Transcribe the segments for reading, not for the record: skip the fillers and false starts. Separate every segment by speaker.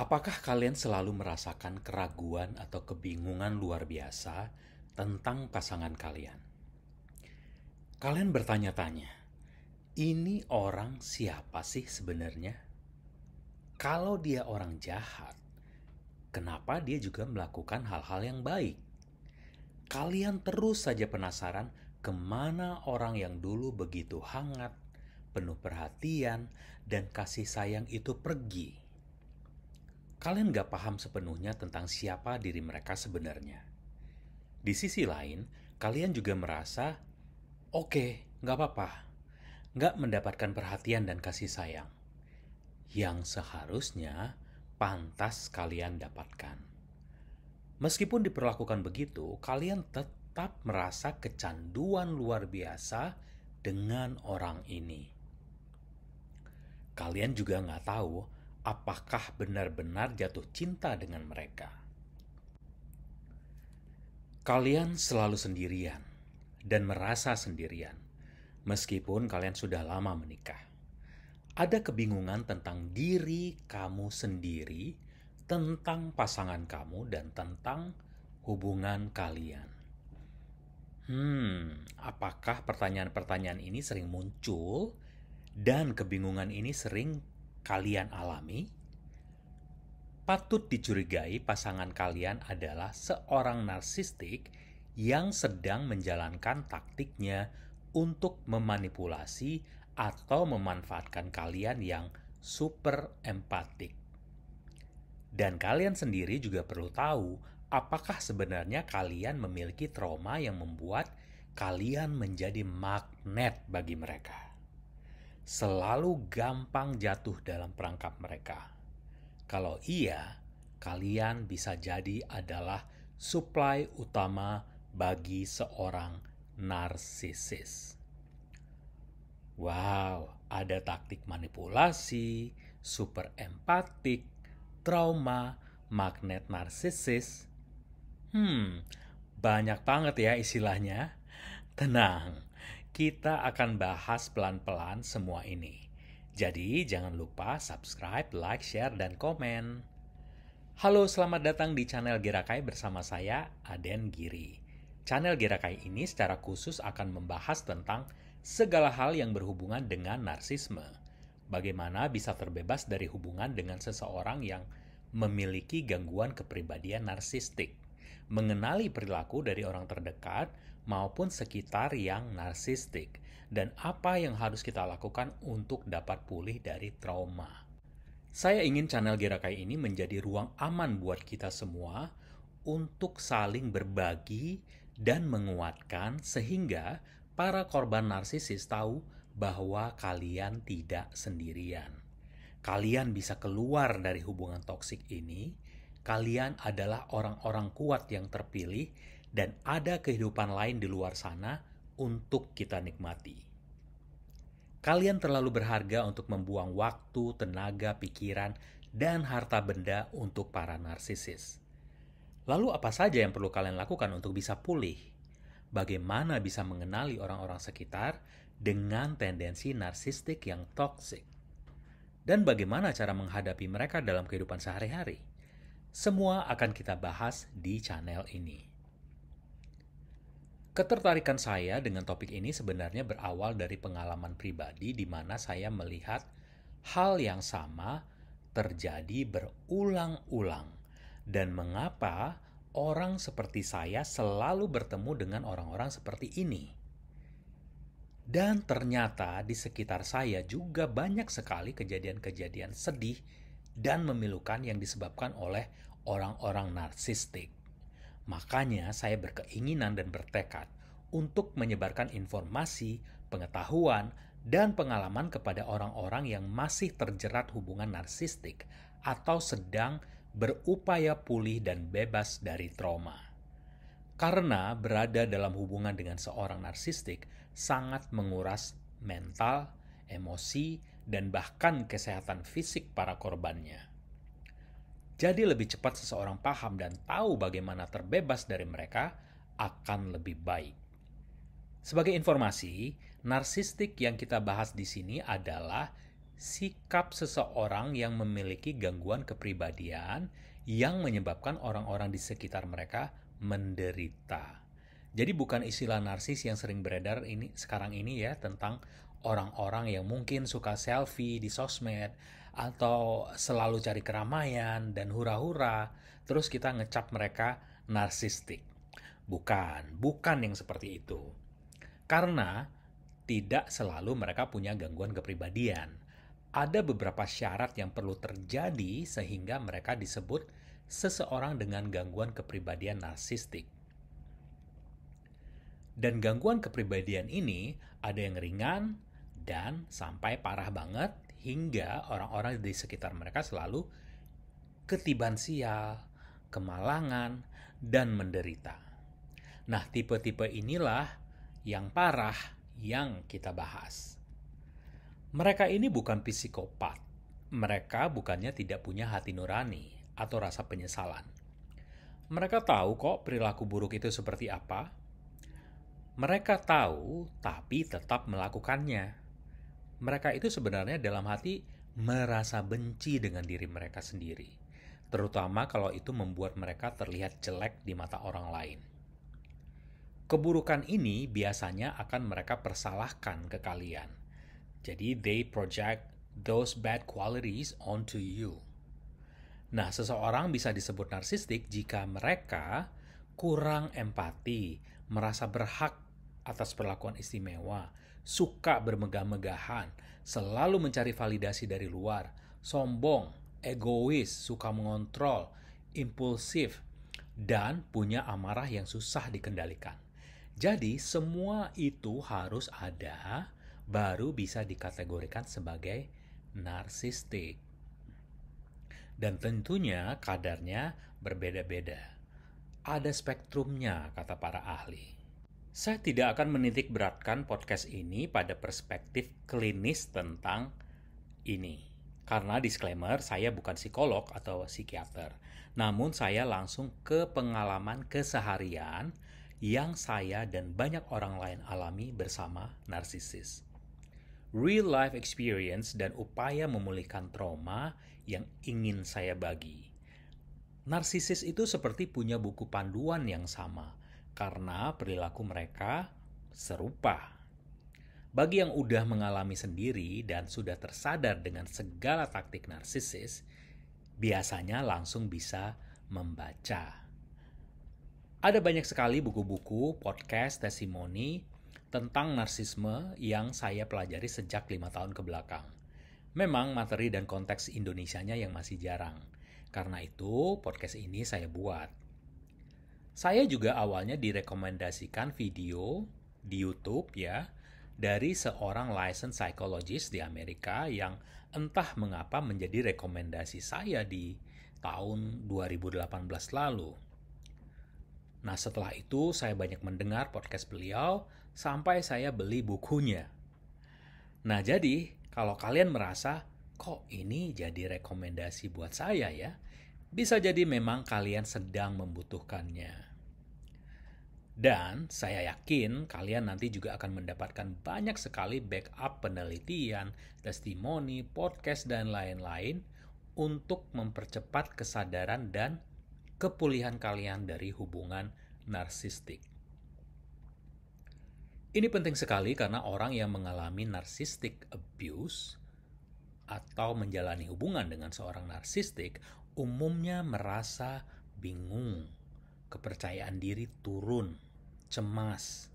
Speaker 1: Apakah kalian selalu merasakan keraguan atau kebingungan luar biasa tentang pasangan kalian? Kalian bertanya-tanya, ini orang siapa sih sebenarnya? Kalau dia orang jahat, kenapa dia juga melakukan hal-hal yang baik? Kalian terus saja penasaran kemana orang yang dulu begitu hangat, penuh perhatian, dan kasih sayang itu pergi. Kalian gak paham sepenuhnya tentang siapa diri mereka sebenarnya. Di sisi lain, kalian juga merasa, oke, gak apa-apa, gak mendapatkan perhatian dan kasih sayang yang seharusnya pantas kalian dapatkan. Meskipun diperlakukan begitu, kalian tetap merasa kecanduan luar biasa dengan orang ini. Kalian juga nggak tahu apakah benar-benar jatuh cinta dengan mereka. Kalian selalu sendirian dan merasa sendirian, meskipun kalian sudah lama menikah. Ada kebingungan tentang diri kamu sendiri, tentang pasangan kamu, dan tentang hubungan kalian. Apakah pertanyaan-pertanyaan ini sering muncul dan kebingungan ini sering kalian alami? Patut dicurigai pasangan kalian adalah seorang narsistik yang sedang menjalankan taktiknya untuk memanipulasi atau memanfaatkan kalian yang super empatik. Dan kalian sendiri juga perlu tahu apakah sebenarnya kalian memiliki trauma yang membuat kalian menjadi magnet bagi mereka. Selalu gampang jatuh dalam perangkap mereka. Kalau iya, kalian bisa jadi adalah suplai utama bagi seorang narsisis. Wow, ada taktik manipulasi, super empatik, trauma, magnet narsisis. Banyak banget ya istilahnya. Tenang, kita akan bahas pelan-pelan semua ini. Jadi jangan lupa subscribe, like, share, dan komen. Halo, selamat datang di channel Gerakai bersama saya, Aden Giri. Channel Gerakai ini secara khusus akan membahas tentang segala hal yang berhubungan dengan narsisme. Bagaimana bisa terbebas dari hubungan dengan seseorang yang memiliki gangguan kepribadian narsistik, mengenali perilaku dari orang terdekat maupun sekitar yang narsistik, dan apa yang harus kita lakukan untuk dapat pulih dari trauma. Saya ingin channel Gerakai ini menjadi ruang aman buat kita semua untuk saling berbagi dan menguatkan sehingga para korban narsisis tahu bahwa kalian tidak sendirian. Kalian bisa keluar dari hubungan toksik ini. Kalian adalah orang-orang kuat yang terpilih dan ada kehidupan lain di luar sana untuk kita nikmati. Kalian terlalu berharga untuk membuang waktu, tenaga, pikiran, dan harta benda untuk para narsisis. Lalu apa saja yang perlu kalian lakukan untuk bisa pulih? Bagaimana bisa mengenali orang-orang sekitar dengan tendensi narsistik yang toksik? Dan bagaimana cara menghadapi mereka dalam kehidupan sehari-hari? Semua akan kita bahas di channel ini. Ketertarikan saya dengan topik ini sebenarnya berawal dari pengalaman pribadi di mana saya melihat hal yang sama terjadi berulang-ulang. Dan mengapa orang seperti saya selalu bertemu dengan orang-orang seperti ini. Dan ternyata di sekitar saya juga banyak sekali kejadian-kejadian sedih dan memilukan yang disebabkan oleh orang-orang narsistik. Makanya saya berkeinginan dan bertekad untuk menyebarkan informasi, pengetahuan, dan pengalaman kepada orang-orang yang masih terjerat hubungan narsistik atau sedang berupaya pulih dan bebas dari trauma. Karena berada dalam hubungan dengan seorang narsistik sangat menguras mental, emosi, dan bahkan kesehatan fisik para korbannya. Jadi lebih cepat seseorang paham dan tahu bagaimana terbebas dari mereka akan lebih baik. Sebagai informasi, narsistik yang kita bahas di sini adalah sikap seseorang yang memiliki gangguan kepribadian yang menyebabkan orang-orang di sekitar mereka menderita. Jadi bukan istilah narsis yang sering beredar sekarang ini ya, tentang orang-orang yang mungkin suka selfie di sosmed atau selalu cari keramaian dan hura-hura, terus kita ngecap mereka narsistik. Bukan yang seperti itu. Karena tidak selalu mereka punya gangguan kepribadian. Ada beberapa syarat yang perlu terjadi sehingga mereka disebut seseorang dengan gangguan kepribadian narsistik. Dan gangguan kepribadian ini ada yang ringan dan sampai parah banget hingga orang-orang di sekitar mereka selalu ketiban sial, kemalangan, dan menderita. Nah, tipe-tipe inilah yang parah yang kita bahas. Mereka ini bukan psikopat. Mereka bukannya tidak punya hati nurani atau rasa penyesalan. Mereka tahu kok perilaku buruk itu seperti apa. Mereka tahu, tapi tetap melakukannya. Mereka itu sebenarnya dalam hati merasa benci dengan diri mereka sendiri. Terutama kalau itu membuat mereka terlihat jelek di mata orang lain. Keburukan ini biasanya akan mereka persalahkan ke kalian. Jadi they project those bad qualities onto you. Nah, seseorang bisa disebut narsistik jika mereka kurang empati, merasa berhak atas perlakuan istimewa, suka bermegah-megahan, selalu mencari validasi dari luar, sombong, egois, suka mengontrol, impulsif, dan punya amarah yang susah dikendalikan. Jadi semua itu harus ada baru bisa dikategorikan sebagai narsistik. Dan tentunya kadarnya berbeda-beda. Ada spektrumnya, kata para ahli. Saya tidak akan menitik beratkan podcast ini pada perspektif klinis tentang ini. Karena disclaimer, saya bukan psikolog atau psikiater. Namun saya langsung ke pengalaman keseharian yang saya dan banyak orang lain alami bersama narsisis. Real life experience dan upaya memulihkan trauma yang ingin saya bagi. Narsisis itu seperti punya buku panduan yang sama, karena perilaku mereka serupa. Bagi yang udah mengalami sendiri dan sudah tersadar dengan segala taktik narsisis, biasanya langsung bisa membaca. Ada banyak sekali buku-buku, podcast, testimoni tentang narsisme yang saya pelajari sejak 5 tahun ke belakang. Memang materi dan konteks Indonesianya yang masih jarang. Karena itu podcast ini saya buat. Saya juga awalnya direkomendasikan video di YouTube ya dari seorang licensed psychologist di Amerika yang entah mengapa menjadi rekomendasi saya di tahun 2018 lalu. Nah, setelah itu saya banyak mendengar podcast beliau sampai saya beli bukunya. Nah, jadi kalau kalian merasa, kok ini jadi rekomendasi buat saya ya? Bisa jadi memang kalian sedang membutuhkannya. Dan saya yakin kalian nanti juga akan mendapatkan banyak sekali backup penelitian, testimoni, podcast, dan lain-lain untuk mempercepat kesadaran dan kepulihan kalian dari hubungan narsistik. Ini penting sekali karena orang yang mengalami narcissistic abuse atau menjalani hubungan dengan seorang narsistik umumnya merasa bingung, kepercayaan diri turun, cemas,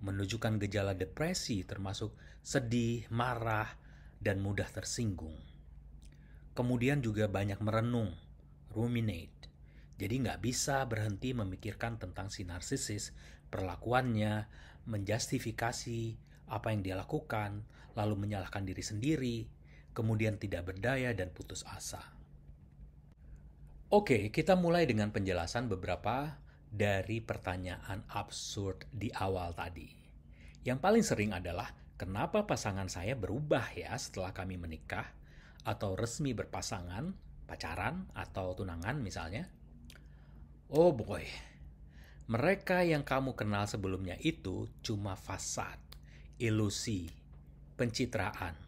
Speaker 1: menunjukkan gejala depresi termasuk sedih, marah, dan mudah tersinggung. Kemudian juga banyak merenung, ruminate. Jadi nggak bisa berhenti memikirkan tentang si narsisis, perlakuannya, menjustifikasi apa yang dia lakukan, lalu menyalahkan diri sendiri, kemudian tidak berdaya dan putus asa. Oke, kita mulai dengan penjelasan beberapa dari pertanyaan absurd di awal tadi. Yang paling sering adalah, kenapa pasangan saya berubah ya setelah kami menikah atau resmi berpasangan, pacaran atau tunangan misalnya? Oh boy, mereka yang kamu kenal sebelumnya itu cuma fasad, ilusi, pencitraan,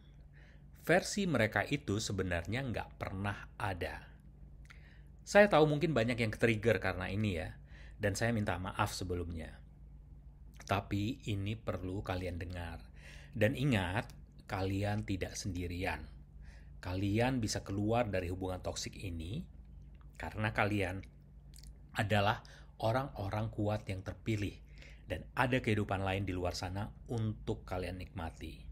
Speaker 1: versi mereka itu sebenarnya nggak pernah ada. Saya tahu mungkin banyak yang ke-trigger karena ini ya, dan saya minta maaf sebelumnya. Tapi ini perlu kalian dengar. Dan ingat, kalian tidak sendirian. Kalian bisa keluar dari hubungan toksik ini karena kalian adalah orang-orang kuat yang terpilih dan ada kehidupan lain di luar sana untuk kalian nikmati.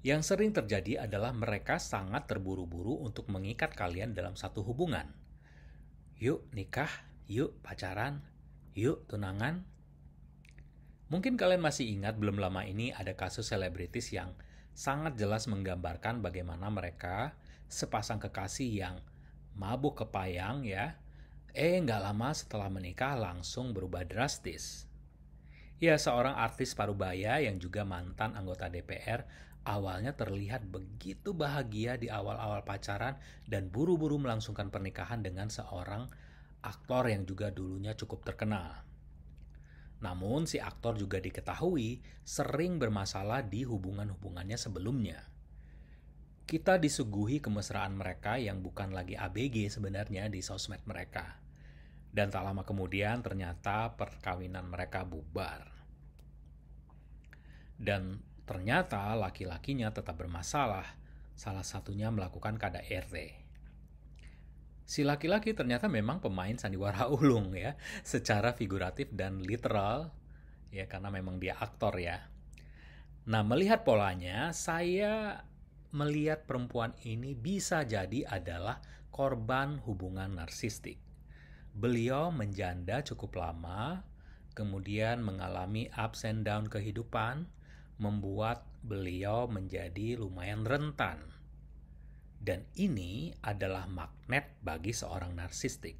Speaker 1: Yang sering terjadi adalah mereka sangat terburu-buru untuk mengikat kalian dalam satu hubungan. Yuk nikah, yuk pacaran, yuk tunangan. Mungkin kalian masih ingat belum lama ini ada kasus selebritis yang sangat jelas menggambarkan bagaimana mereka sepasang kekasih yang mabuk kepayang ya, nggak lama setelah menikah langsung berubah drastis. Ya, seorang artis parubaya yang juga mantan anggota DPR awalnya terlihat begitu bahagia di awal-awal pacaran dan buru-buru melangsungkan pernikahan dengan seorang aktor yang juga dulunya cukup terkenal. Namun si aktor juga diketahui sering bermasalah di hubungan-hubungannya sebelumnya. Kita disuguhi kemesraan mereka yang bukan lagi ABG sebenarnya di sosmed mereka. Dan tak lama kemudian ternyata perkawinan mereka bubar. Dan ternyata laki-lakinya tetap bermasalah, salah satunya melakukan KDRT. Si laki-laki ternyata memang pemain sandiwara ulung ya, secara figuratif dan literal, ya karena memang dia aktor ya. Nah, melihat polanya, saya melihat perempuan ini bisa jadi adalah korban hubungan narsistik. Beliau menjanda cukup lama, kemudian mengalami ups and down kehidupan, membuat beliau menjadi lumayan rentan. Dan ini adalah magnet bagi seorang narsistik.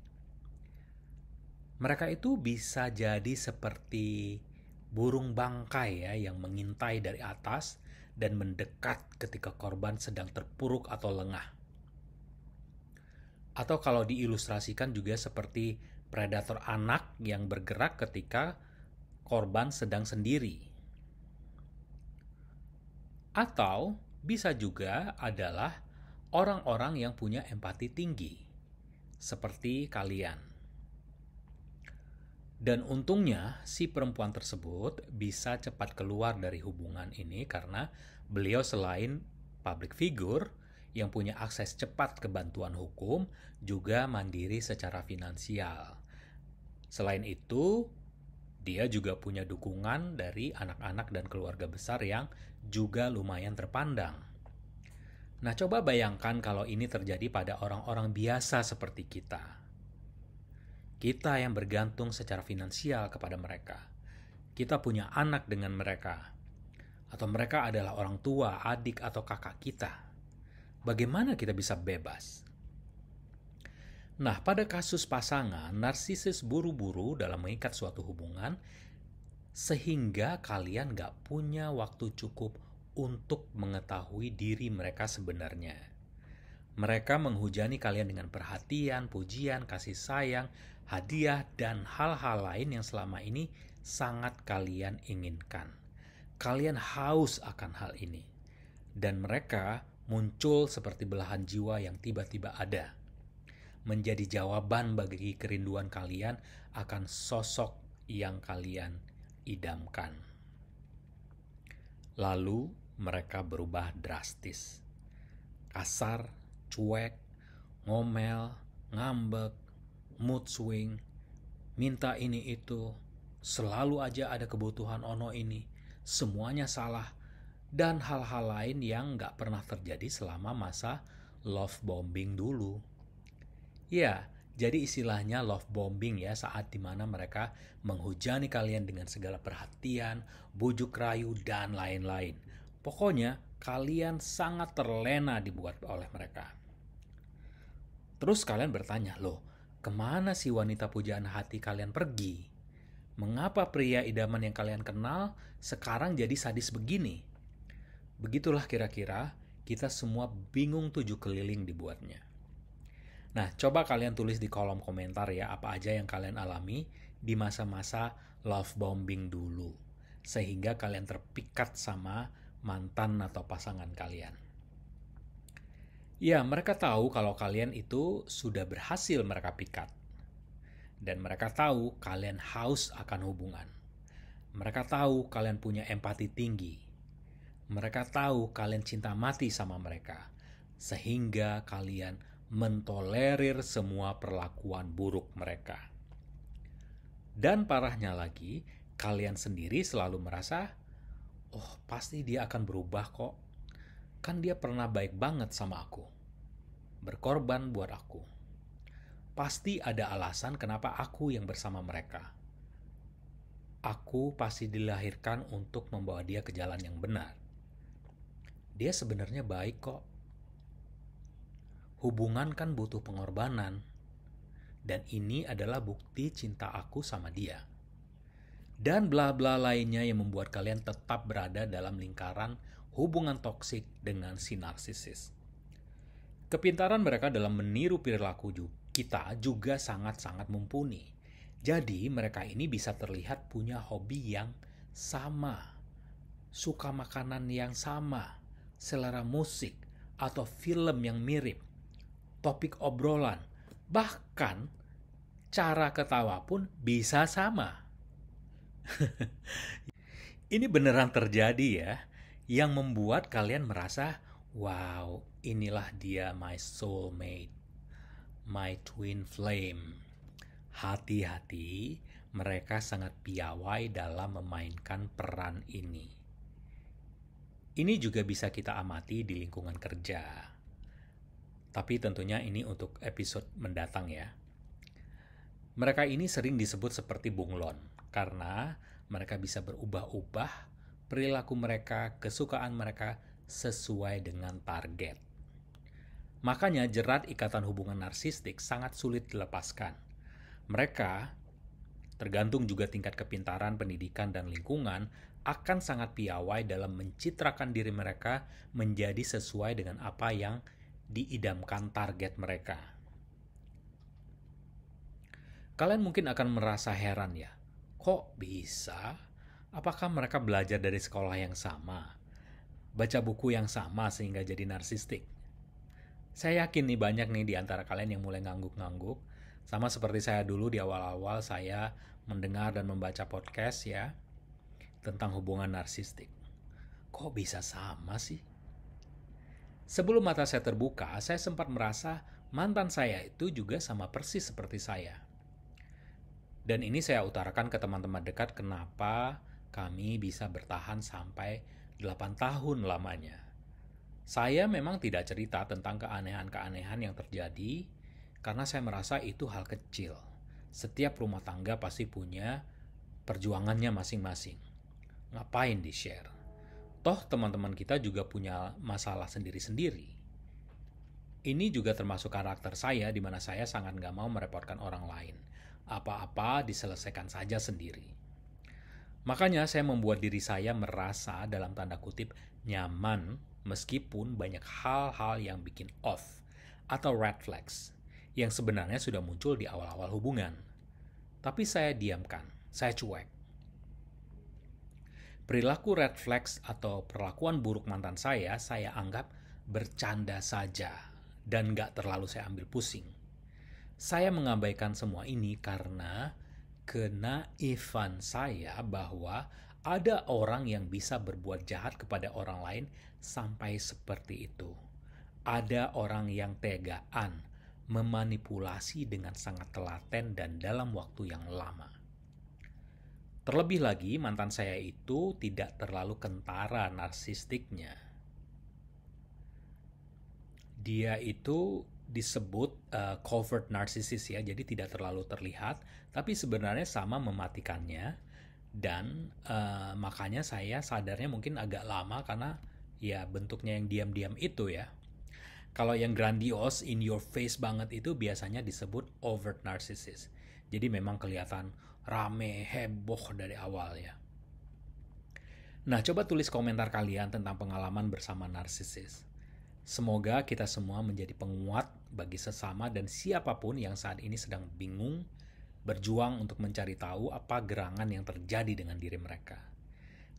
Speaker 1: Mereka itu bisa jadi seperti burung bangkai ya yang mengintai dari atas dan mendekat ketika korban sedang terpuruk atau lengah. Atau kalau diilustrasikan juga seperti predator anak yang bergerak ketika korban sedang sendiri. Atau bisa juga adalah orang-orang yang punya empati tinggi, seperti kalian. Dan untungnya si perempuan tersebut bisa cepat keluar dari hubungan ini karena beliau selain public figure yang punya akses cepat ke bantuan hukum, juga mandiri secara finansial. Selain itu, dia juga punya dukungan dari anak-anak dan keluarga besar yang juga lumayan terpandang. Nah, coba bayangkan kalau ini terjadi pada orang-orang biasa seperti kita. Kita yang bergantung secara finansial kepada mereka. Kita punya anak dengan mereka. Atau mereka adalah orang tua, adik, atau kakak kita. Bagaimana kita bisa bebas? Nah, pada kasus pasangan, narsisis buru-buru dalam mengikat suatu hubungan sehingga kalian gak punya waktu cukup untuk mengetahui diri mereka sebenarnya. Mereka menghujani kalian dengan perhatian, pujian, kasih sayang, hadiah, dan hal-hal lain yang selama ini sangat kalian inginkan. Kalian haus akan hal ini. Dan mereka muncul seperti belahan jiwa yang tiba-tiba ada. Menjadi jawaban bagi kerinduan kalian akan sosok yang kalian idamkan. Lalu mereka berubah drastis. Kasar, cuek, ngomel, ngambek, mood swing, minta ini itu, selalu aja ada kebutuhan ono ini, semuanya salah, dan hal-hal lain yang gak pernah terjadi selama masa love bombing dulu. Ya, jadi istilahnya love bombing ya, saat dimana mereka menghujani kalian dengan segala perhatian, bujuk rayu, dan lain-lain. Pokoknya kalian sangat terlena dibuat oleh mereka. Terus kalian bertanya, loh, kemana si wanita pujaan hati kalian pergi? Mengapa pria idaman yang kalian kenal sekarang jadi sadis begini? Begitulah kira-kira kita semua bingung 7 keliling dibuatnya. Nah, coba kalian tulis di kolom komentar ya apa aja yang kalian alami di masa-masa love bombing dulu. Sehingga kalian terpikat sama mantan atau pasangan kalian. Ya, mereka tahu kalau kalian itu sudah berhasil mereka pikat. Dan mereka tahu kalian haus akan hubungan. Mereka tahu kalian punya empati tinggi. Mereka tahu kalian cinta mati sama mereka. Sehingga kalian mentolerir semua perlakuan buruk mereka. Dan parahnya lagi, kalian sendiri selalu merasa, oh pasti dia akan berubah kok. Kan dia pernah baik banget sama aku. Berkorban buat aku. Pasti ada alasan kenapa aku yang bersama mereka. Aku pasti dilahirkan untuk membawa dia ke jalan yang benar. Dia sebenarnya baik kok. Hubungan kan butuh pengorbanan. Dan ini adalah bukti cinta aku sama dia. Dan bla-bla lainnya yang membuat kalian tetap berada dalam lingkaran hubungan toksik dengan si narsisis. Kepintaran mereka dalam meniru perilaku kita juga sangat-sangat mumpuni. Jadi mereka ini bisa terlihat punya hobi yang sama, suka makanan yang sama, selera musik atau film yang mirip, topik obrolan, bahkan cara ketawa pun bisa sama. Ini beneran terjadi ya, yang membuat kalian merasa, wow, inilah dia my soulmate, my twin flame. Hati-hati, mereka sangat piawai dalam memainkan peran ini. Ini juga bisa kita amati di lingkungan kerja. Tapi tentunya ini untuk episode mendatang ya. Mereka ini sering disebut seperti bunglon, karena mereka bisa berubah-ubah perilaku mereka, kesukaan mereka sesuai dengan target. Makanya jerat ikatan hubungan narsistik sangat sulit dilepaskan. Mereka, tergantung juga tingkat kepintaran, pendidikan, dan lingkungan, akan sangat piawai dalam mencitrakan diri mereka menjadi sesuai dengan apa yang diidamkan target mereka. Kalian mungkin akan merasa heran ya, kok bisa? Apakah mereka belajar dari sekolah yang sama? Baca buku yang sama sehingga jadi narsistik? Saya yakin nih banyak nih di antara kalian yang mulai ngangguk-ngangguk. Sama seperti saya dulu di awal-awal saya mendengar dan membaca podcast ya tentang hubungan narsistik. Kok bisa sama sih? Sebelum mata saya terbuka, saya sempat merasa mantan saya itu juga sama persis seperti saya. Dan ini saya utarakan ke teman-teman dekat kenapa kami bisa bertahan sampai 8 tahun lamanya. Saya memang tidak cerita tentang keanehan-keanehan yang terjadi karena saya merasa itu hal kecil. Setiap rumah tangga pasti punya perjuangannya masing-masing. Ngapain di-share? Toh teman-teman kita juga punya masalah sendiri-sendiri. Ini juga termasuk karakter saya di mana saya sangat gak mau merepotkan orang lain. Apa-apa diselesaikan saja sendiri. Makanya saya membuat diri saya merasa dalam tanda kutip nyaman meskipun banyak hal-hal yang bikin off atau red flags yang sebenarnya sudah muncul di awal-awal hubungan. Tapi saya diamkan, saya cuek. Perilaku red flags atau perlakuan buruk mantan saya anggap bercanda saja dan gak terlalu saya ambil pusing. Saya mengabaikan semua ini karena kenaifan saya bahwa ada orang yang bisa berbuat jahat kepada orang lain sampai seperti itu. Ada orang yang tegaan memanipulasi dengan sangat telaten dan dalam waktu yang lama. Terlebih lagi, mantan saya itu tidak terlalu kentara narsistiknya. Dia itu disebut covert narcissist ya, jadi tidak terlalu terlihat, tapi sebenarnya sama mematikannya. Dan makanya saya sadarnya mungkin agak lama karena ya bentuknya yang diam-diam itu ya. Kalau yang grandios, in your face banget itu biasanya disebut overt narcissist. Jadi memang kelihatan rame, heboh dari awal ya. Nah, coba tulis komentar kalian tentang pengalaman bersama narsisis. Semoga kita semua menjadi penguat bagi sesama dan siapapun yang saat ini sedang bingung, berjuang untuk mencari tahu apa gerangan yang terjadi dengan diri mereka.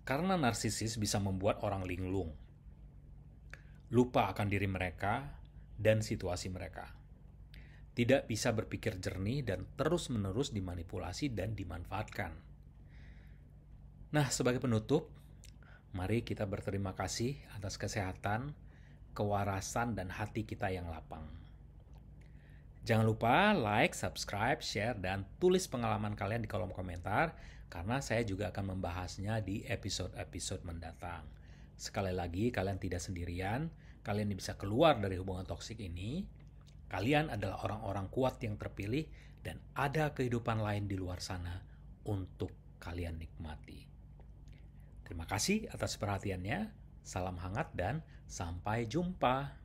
Speaker 1: Karena narsisis bisa membuat orang linglung, lupa akan diri mereka dan situasi mereka. Tidak bisa berpikir jernih dan terus-menerus dimanipulasi dan dimanfaatkan. Nah, sebagai penutup, mari kita berterima kasih atas kesehatan, kewarasan, dan hati kita yang lapang. Jangan lupa like, subscribe, share, dan tulis pengalaman kalian di kolom komentar karena saya juga akan membahasnya di episode-episode mendatang. Sekali lagi, kalian tidak sendirian, kalian bisa keluar dari hubungan toksik ini. Kalian adalah orang-orang kuat yang terpilih dan ada kehidupan lain di luar sana untuk kalian nikmati. Terima kasih atas perhatiannya, salam hangat dan sampai jumpa.